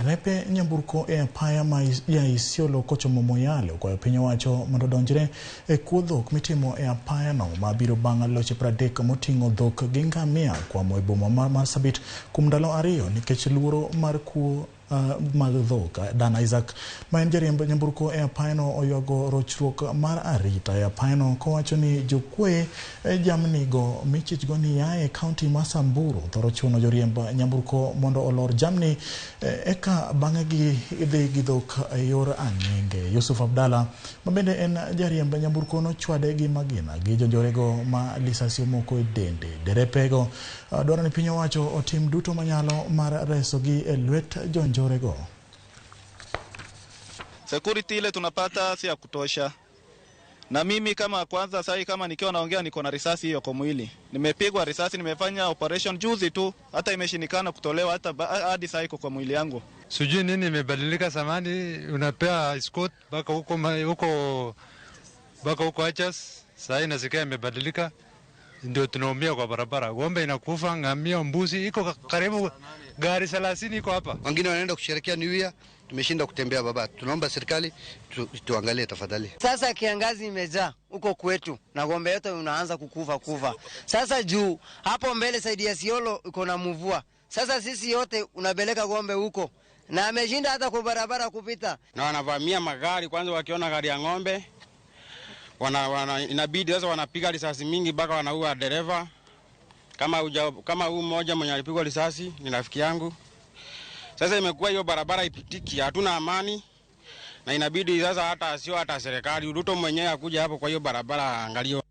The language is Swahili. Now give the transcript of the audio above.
derepe nyamburko apaya ma ya Isiolo kochomo Moyale okwayo piny owacho mondo odonjre kuo dhok mitimo apaya no mabiro bang' loche 30 moting'o dhok gi ngamia kwamo e boma mar Marsabit kuom ndalo 2 nikech luoro mar kuo mag dhok. Dan Isaac ma en jariemb nyamburko apaya no oywago rochruok mar arita apaya no kowacho ni jokwe jamnigo michichgo ni yae kaunti ma Samburu thoro chuno joriemb nyamburko mondo olor jamni eka bang'e dhi gi dhok e yor ang'enge. Yusuf Abdalla ma bende en jariemb nyamburko no chwade gi magina gi jonjorego ma lisasi omoko e dende. Derepego dwaro ni piny owacho otim duto manyalo mar reso gi e lwet jonjorego. Security ile tunapata si ya kutosha. Na mimi kama kwanza sasa kama nikiwa naongea niko na risasi hiyo kwa mwili. Nimepigwa risasi, nimefanya operation juzi tu, hata imeshindikana kutolewa hata hadi sasa iko kwa mwili yangu. Sijui nini imebadilika zamani, unapea escort baka huko Achas, sasa inasikia imebadilika. Ndio tunaumia kwa barabara. Ng'ombe inakufa, ngamia, mbuzi iko karibu gari 30 iko hapa. Wengine wanaenda kusherehekea New Year, tumeshinda kutembea baba. Tunaomba serikali tuangalie tafadhali. Sasa kiangazi imejaa huko kwetu na ng'ombe yote unaanza kukufa. Sasa juu hapo mbele saidi ya Isiolo iko na mvua. Sasa sisi yote unabeleka ng'ombe huko na ameshinda hata kwa barabara kupita. Na wanavamia magari kwanza wakiona gari ya ng'ombe. Inabidi sasa wanapiga risasi mingi mpaka wanaua dereva. Kama huyu mmoja mwenye alipigwa risasi ni rafiki yangu. Sasa imekuwa hiyo barabara ipitiki, hatuna amani. Na inabidi sasa hata serikali Ruto mwenyewe akuja hapo kwa hiyo barabara angalie.